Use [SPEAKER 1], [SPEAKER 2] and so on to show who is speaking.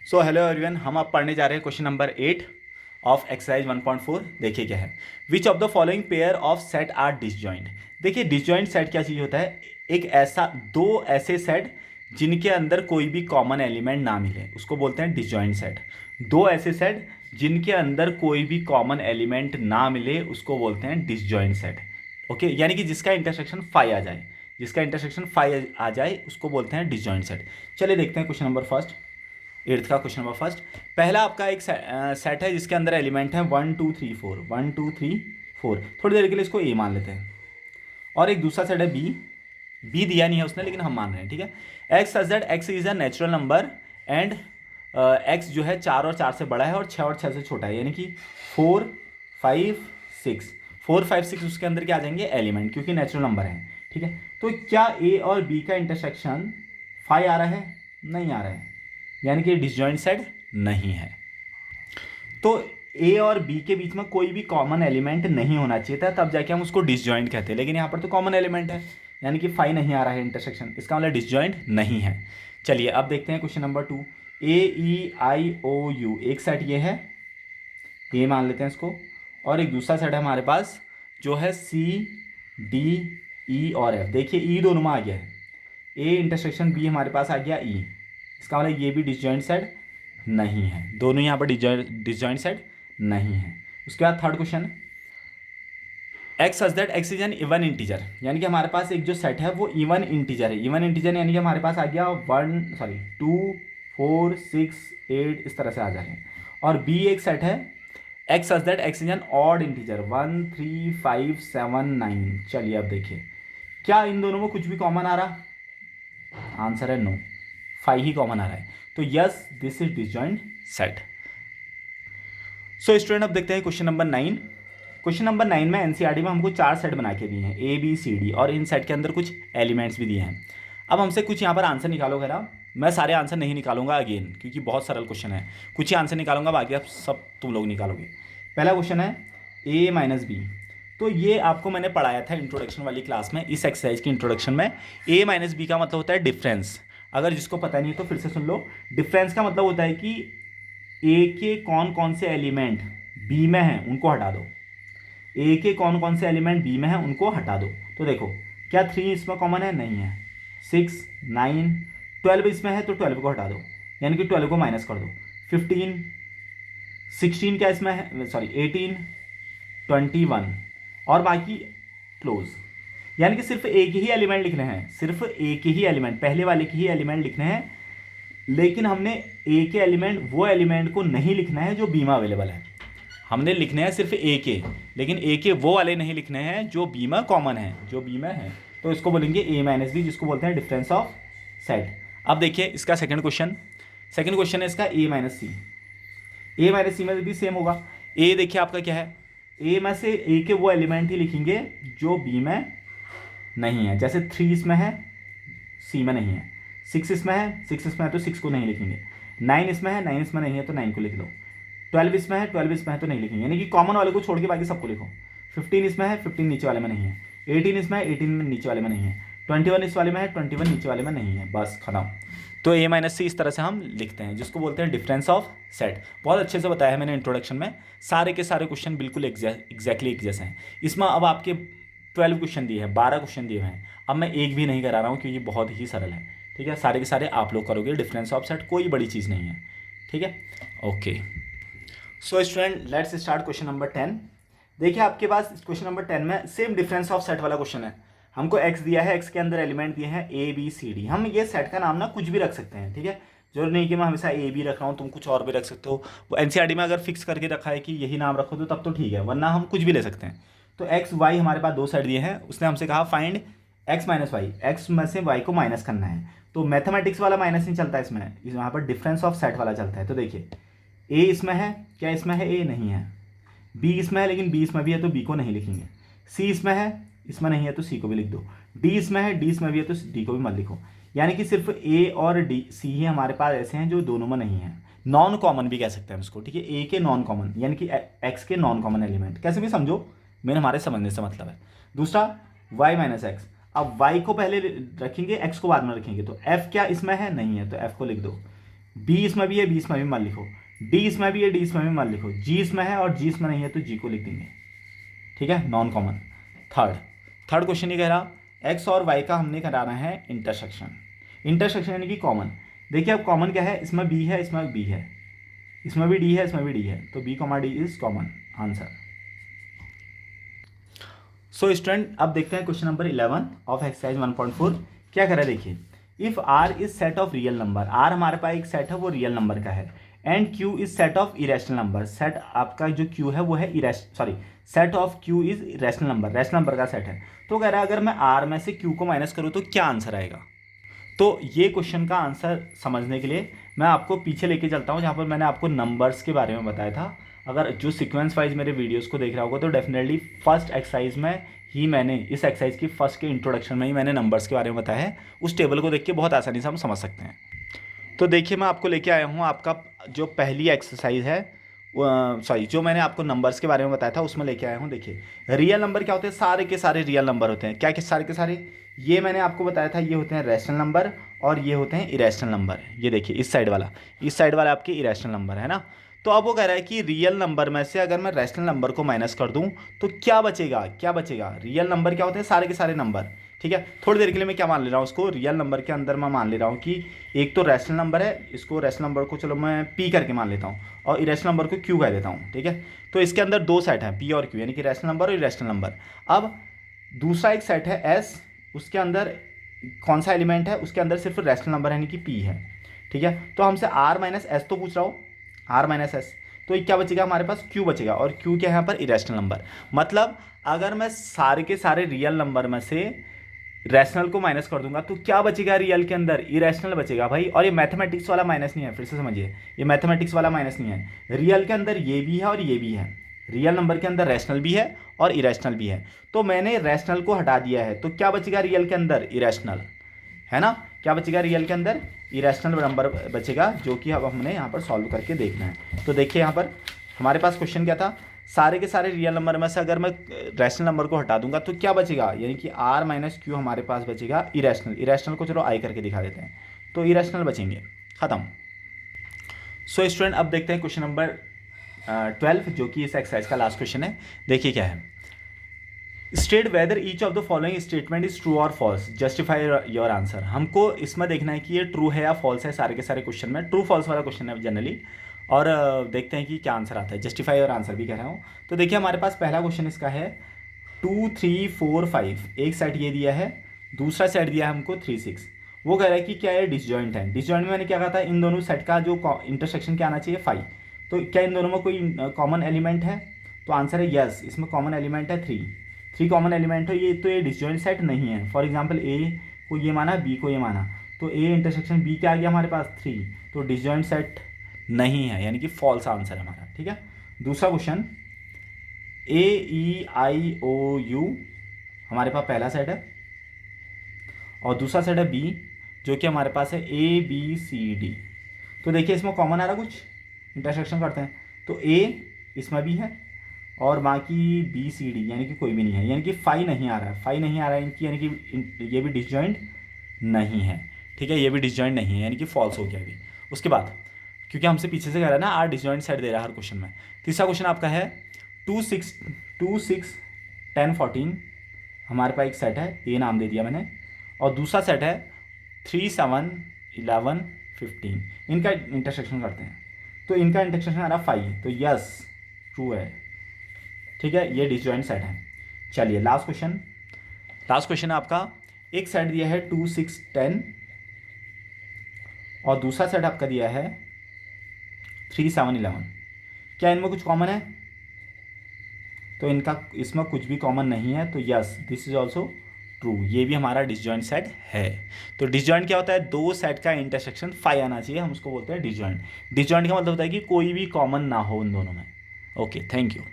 [SPEAKER 1] So hello everyone, हम अब पढ़ने जा रहे हैं क्वेश्चन नंबर 8 ऑफ एक्सरसाइज 1.4। देखिए क्या है। Which of the following pair of set are disjoint. देखिए डिसजॉइंट सेट क्या चीज़ होता है, एक ऐसा दो ऐसे सेट जिनके अंदर कोई भी कॉमन एलिमेंट ना मिले उसको बोलते हैं डिसजॉइंट सेट। दो ऐसे सेट जिनके अंदर कोई भी कॉमन एलिमेंट ना मिले उसको बोलते हैं डिसजॉइंट सेट। ओके, यानी कि जिसका इंटरसेक्शन फाइव आ जाए, जिसका इंटरसेक्शन फाइव आ जाए उसको बोलते हैं डिसजॉइंट सेट। चलिए देखते हैं क्वेश्चन नंबर फर्स्ट, एट्थ का क्वेश्चन नंबर फर्स्ट। पहला आपका एक सेट है जिसके अंदर एलिमेंट है 1 2 3 4, 1 2 3 4। थोड़ी देर के लिए इसको ए मान लेते हैं। और एक दूसरा सेट है बी, बी दिया नहीं है उसने लेकिन हम मान रहे हैं, ठीक है। X such that x is a natural number and x जो है 4 और 4 से बड़ा है और 6 और 6 से छोटा है, यानी कि 4 5 6। 4 5 6 उसके अंदर क्या आ जाएंगे एलिमेंट, क्योंकि नेचुरल नंबर है, ठीक है। तो क्या ए और बी का इंटरसेक्शन 5 आ रहा है? नहीं आ रहा है, यानी कि डिसजॉइंट सेट नहीं है। तो ए और बी के बीच में कोई भी कॉमन एलिमेंट नहीं होना चाहिए था, तब जाके हम उसको डिसजॉइंट कहते हैं। लेकिन यहाँ पर तो कॉमन एलिमेंट है, यानी कि 5 नहीं आ रहा है इंटरसेक्शन, इसका मतलब डिसजॉइंट नहीं है। चलिए अब देखते हैं क्वेश्चन नंबर 2। AEIOU एक सेट ये है, ये मान लेते हैं इसको। और एक दूसरा सेट है हमारे पास जो है CDE और F। देखिए ई दोनों में आ गया है, ए इंटरसेक्शन बी हमारे पास आ गया ई, इसका मतलब ये भी डिसजॉइंट सेट नहीं है। दोनों यहाँ पर डिसजॉइंट सेट नहीं है। उसके बाद third question, x such that x is an even integer, यानी कि हमारे पास एक जो सेट है वो इवन इंटीजर है। इवन इंटीजर यानी कि हमारे पास आ गया 2 4 6 8 इस तरह से आ जा रहे हैं। और बी एक सेट है x such that x is an odd integer 1 3 5 7 9। चलिए अब देखिए क्या इन दोनों में कुछ भी कॉमन आ रहा? आंसर है नो, 5 ही कॉमन आ रहा है। तो yes this is disjoint set. So student अब देखते हैं क्वेश्चन नंबर 9। क्वेश्चन नंबर 9 में एनसीईआरटी में हमको 4 सेट बना के दिए हैं ABCD, और इन सेट के अंदर कुछ एलिमेंट्स भी दिए हैं। अब हमसे कुछ यहाँ पर आंसर निकालोगे ना, मैं सारे आंसर नहीं निकालूंगा अगेन, क्योंकि बहुत सरल क्वेश्चन है। कुछ ही आंसर निकालूंगा, बाकी आप सब तुम लोग निकालोगे। पहला क्वेश्चन है A-B। तो ये आपको मैंने पढ़ाया था इंट्रोडक्शन वाली क्लास में, इस एक्सरसाइज की इंट्रोडक्शन में। A-B का मतलब होता है डिफरेंस। अगर जिसको पता नहीं है तो फिर से सुन लो। डिफरेंस का मतलब होता है कि ए के कौन कौन से एलिमेंट बी में हैं उनको हटा दो, ए के कौन कौन से एलिमेंट बी में हैं उनको हटा दो। तो देखो क्या 3 इसमें कॉमन है? नहीं है। 6 9 12 इसमें है तो 12 को हटा दो, यानी कि 12 को माइनस कर दो। 15 16 क्या इसमें है, सॉरी 18 21 और बाकी क्लोज। यानी कि सिर्फ एक ही एलिमेंट लिखने हैं, सिर्फ एक ही एलिमेंट, पहले वाले के ही एलिमेंट लिखने हैं। लेकिन हमने ए के एलिमेंट, वो एलिमेंट को नहीं लिखना है जो बी में अवेलेबल है। हमने लिखने हैं सिर्फ ए के, लेकिन ए के वो वाले नहीं लिखने हैं जो बी में कॉमन है, जो बी में है। तो इसको बोलेंगे A-B, जिसको बोलते हैं डिफरेंस ऑफ सेट। अब देखिए इसका सेकंड क्वेश्चन। सेकंड क्वेश्चन है इसका A-C। A-C में भी सेम होगा। ए देखिए आपका क्या है, ए में से ए के वो एलिमेंट ही लिखेंगे जो बी में नहीं है। जैसे 3 इसमें है, सी में नहीं है। 6 इसमें है, 6 इसमें है तो 6 को नहीं लिखेंगे। 9 इसमें है, 9 इसमें नहीं है तो 9 को लिख दो। 12 इसमें है, 12 इसमें है तो नहीं लिखेंगे, यानी कि कॉमन वाले को छोड़ के बाकी सबको लिखो। 15 इसमें है, 15 नीचे वाले में नहीं है। 18 इसमें है, 18 में नीचे वाले में नहीं है। 21 इस वाले में है, 21 नीचे वाले में नहीं है। बस खत्म। तो A-C इस तरह से हम लिखते हैं, जिसको बोलते हैं डिफरेंस ऑफ सेट। बहुत अच्छे से बताया है मैंने इंट्रोडक्शन में। सारे के सारे क्वेश्चन बिल्कुल एग्जैक्टली एक जैसे हैं। इसमें अब आपके 12 क्वेश्चन दिए हैं, 12 क्वेश्चन दिए हुए हैं। अब मैं एक भी नहीं करा रहा हूँ क्योंकि बहुत ही सरल है, ठीक है। सारे के सारे आप लोग करोगे, डिफरेंस ऑफ सेट कोई बड़ी चीज़ नहीं है, ठीक है। Okay so student let's start question number 10। देखिए आपके पास क्वेश्चन नंबर 10 में सेम डिफरेंस ऑफ सेट वाला क्वेश्चन है। हमको एक्स दिया है, एक्स के अंदर एलिमेंट दिए हैं ABCD। हम ये सेट का नाम ना कुछ भी रख सकते हैं, ठीक है। जरूर नहीं कि मैं हमेशा AB रख रहा हूँ, तुम कुछ और भी रख सकते हो। वो NCERT में अगर फिक्स करके रखा है कि यही नाम रखो तो तब तो ठीक है, वरना हम कुछ भी ले सकते हैं। तो एक्स वाई हमारे पास दो सेट दिए हैं। उसने हमसे कहा find x minus y, x में से वाई को माइनस करना है। तो मैथमेटिक्स वाला माइनस नहीं चलता इसमें, यहाँ पर डिफरेंस ऑफ सेट वाला चलता है। तो देखिए ए इसमें है, क्या इसमें है? ए नहीं है। बी इसमें है, लेकिन बी इसमें भी है तो बी को नहीं लिखेंगे। सी इसमें है, इसमें नहीं है तो सी को भी लिख दो। डी इसमें है, डी इसमें भी है तो डी को भी मत लिखो। यानी कि सिर्फ ए और डी सी ही हमारे पास ऐसे हैं जो दोनों में नहीं है। नॉन कॉमन भी कह सकते हैं हम इसको, ठीक है। ए के नॉन कॉमन, यानी कि एक्स के नॉन कॉमन एलिमेंट, कैसे भी समझो, मेरे हमारे समझने से मतलब है। दूसरा y-x। अब y को पहले रखेंगे, x को बाद में रखेंगे। तो f क्या इसमें है? नहीं है, तो f को लिख दो। बी इसमें भी है, बी इसमें भी मत लिखो, डी इसमें भी है, डी इसमें भी मत लिखो, जी इसमें है और जी इसमें नहीं है तो जी को लिख देंगे, ठीक है, नॉन कॉमन। थर्ड क्वेश्चन ये कह रहा एक्स और वाई का हमने कराना है इंटरसेक्शन। इंटरसेक्शन यानी कि कॉमन। देखिए अब कॉमन क्या है, इसमें बी है, इसमें बी है, इसमें भी डी है, इसमें भी डी है, तो B comma D is common answer. So student अब देखते हैं क्वेश्चन नंबर 11 ऑफ एक्सरसाइज 1.4 क्या करा। देखिए if R is set of real number, R हमारे पास एक सेट है वो रियल नंबर का है, and Q is set of irrational number, set आपका जो क्यू है वो है set of Q is rational number, rational number का सेट है। तो कह रहा है अगर मैं आर में से क्यू को माइनस करूँ तो क्या आंसर आएगा। तो ये क्वेश्चन का आंसर समझने के लिए मैं आपको पीछे लेके चलता हूँ जहाँ पर मैंने आपको नंबर्स के बारे में बताया था। अगर जो सीक्वेंस वाइज मेरे वीडियोस को देख रहा होगा तो डेफिनेटली फर्स्ट एक्सरसाइज में ही मैंने इस एक्सरसाइज की फर्स्ट के इंट्रोडक्शन में ही मैंने नंबर्स के बारे में बताया है। उस टेबल को देख के बहुत आसानी से हम समझ सकते हैं। तो देखिए मैं आपको लेके आया हूँ आपका जो पहली एक्सरसाइज है, जो मैंने आपको नंबर्स के बारे में बताया था उसमें लेके आया हूँ। देखिए रियल नंबर क्या होते हैं, सारे के सारे रियल नंबर होते हैं। क्या क्या सारे के सारे, ये मैंने आपको बताया था, ये होते हैं रैशनल नंबर और ये होते हैं इरेशनल नंबर। ये देखिए इस साइड वाला आपके इरेशनल नंबर है ना। तो अब वो कह रहा है कि रियल नंबर में से अगर मैं रैशनल नंबर को माइनस कर दूं तो क्या बचेगा। रियल नंबर क्या होते हैं, सारे के सारे नंबर, ठीक है। थोड़ी देर के लिए मैं क्या मान ले रहा हूँ, उसको रियल नंबर के अंदर मैं मान ले रहा हूँ कि एक तो रैशनल नंबर है, इसको रैशनल नंबर को चलो मैं पी करके मान लेता हूँ और इरेशनल नंबर को क्यू कह देता हूँ, ठीक है। तो इसके अंदर दो सेट हैं, पी और क्यू, यानी कि रैशनल नंबर और इरेशनल नंबर। अब दूसरा एक सेट है एस, उसके अंदर कौन सा एलिमेंट है, उसके अंदर सिर्फ रैशनल नंबर यानी कि पी है, ठीक है। तो हमसे आर माइनस एस तो पूछ रहा हो, आर माइनस एस, तो क्या बचेगा हमारे पास, क्यू बचेगा, और क्यू क्या है यहाँ पर, इरेशनल नंबर। मतलब अगर मैं सारे के सारे रियल नंबर में से रैशनल को माइनस कर दूंगा तो क्या बचेगा रियल के अंदर, इरेशनल बचेगा भाई। और ये मैथमेटिक्स वाला माइनस नहीं है, फिर से समझिए, ये मैथमेटिक्स वाला माइनस नहीं है। रियल के अंदर ये भी है और ये भी है, रियल नंबर के अंदर रैशनल भी है और इरेशनल भी है। तो मैंने रैशनल को हटा दिया है तो क्या बचेगा रियल के अंदर, इरेशनल, है ना। क्या बचेगा रियल के अंदर, इरेशनल नंबर बचेगा, जो कि अब हमने यहाँ पर सॉल्व करके देखना है। तो देखिए यहाँ पर हमारे पास क्वेश्चन क्या था, सारे के सारे रियल नंबर में से अगर मैं रैशनल नंबर को हटा दूंगा तो क्या बचेगा, यानी कि आर माइनस क्यू हमारे पास बचेगा इरेशनल। इरेशनल को चलो आई करके दिखा देते हैं, तो इरेशनल बचेंगे, खत्म। सो स्टूडेंट अब देखते हैं क्वेश्चन नंबर 12 जो कि इस एक्सरसाइज का लास्ट क्वेश्चन है। देखिए क्या है, state whether each of the following statement is true और फॉल्स, जस्टिफाई योर आंसर। हमको इसमें देखना है कि ये ट्रू है या फॉल्स है। सारे के सारे क्वेश्चन में ट्रू फॉल्स वाला क्वेश्चन है जनरली, और देखते हैं कि क्या आंसर आता है। जस्टिफाई योर आंसर भी कह रहा हूँ। तो देखिए हमारे पास पहला क्वेश्चन इसका है 2 3 4 5, एक सेट ये दिया है, दूसरा सेट दिया है हमको 3 6। वो कह रहा है कि क्या ये डिसजॉइंट है। डिसजॉइंट में मैंने क्या कहा था, इन दोनों सेट का जो इंटरसेक्शन क्या आना चाहिए 5। तो क्या इन दोनों में कोई कॉमन एलिमेंट है, तो आंसर है यस, इसमें कॉमन एलिमेंट है 3 कॉमन एलिमेंट हो ये, तो ये डिसजॉइंट सेट नहीं है। फॉर एग्जांपल ए को ये माना, बी को ये माना, तो ए इंटरसेक्शन बी क्या आ गया हमारे पास 3, तो डिसजॉइंट सेट नहीं है, यानी कि फॉल्स आंसर है हमारा, ठीक है। दूसरा question A E I O you हमारे पास पहला सेट है, और दूसरा सेट है बी जो कि हमारे पास है ए बी सी डी। तो देखिए इसमें कॉमन आ रहा कुछ, इंटरसेक्शन करते हैं, तो ए इसमें भी है और बाकी बी सी डी यानी कि कोई भी नहीं है, यानी कि 5 नहीं आ रहा है, 5 नहीं आ रहा है इनकी, यानी कि ये भी डिसजॉइंट नहीं है, ठीक है, ये भी डिसजॉइंट नहीं है, यानी कि फॉल्स हो गया अभी। उसके बाद क्योंकि हमसे पीछे से कह रहा है ना आर डिसजॉइंट सेट दे रहा है हर क्वेश्चन में। तीसरा क्वेश्चन आपका है 2 6 10 14 हमारे पास एक सेट है, ए नाम दे दिया मैंने, और दूसरा सेट है 3 7 11 15। इनका इंटरसेक्शन करते हैं, तो इनका इंटरसेक्शन आ रहा 5, तो यस ट्रू है, ठीक है, ये डिसजॉइंट सेट है। चलिए लास्ट क्वेश्चन है आपका, एक सेट दिया है 2 6 10 और दूसरा सेट आपका दिया है 3 7 11। क्या इनमें कुछ कॉमन है, तो इनका इसमें कुछ भी कॉमन नहीं है, तो yes this is also true, ये भी हमारा डिसजॉइंट सेट है। तो डिसजॉइंट क्या होता है, दो सेट का इंटरसेक्शन 5 आना चाहिए, हम उसको बोलते हैं डिसजॉइंट। डिसजॉइंट का मतलब होता है कि कोई भी कॉमन ना हो उन दोनों में। Okay, thank you.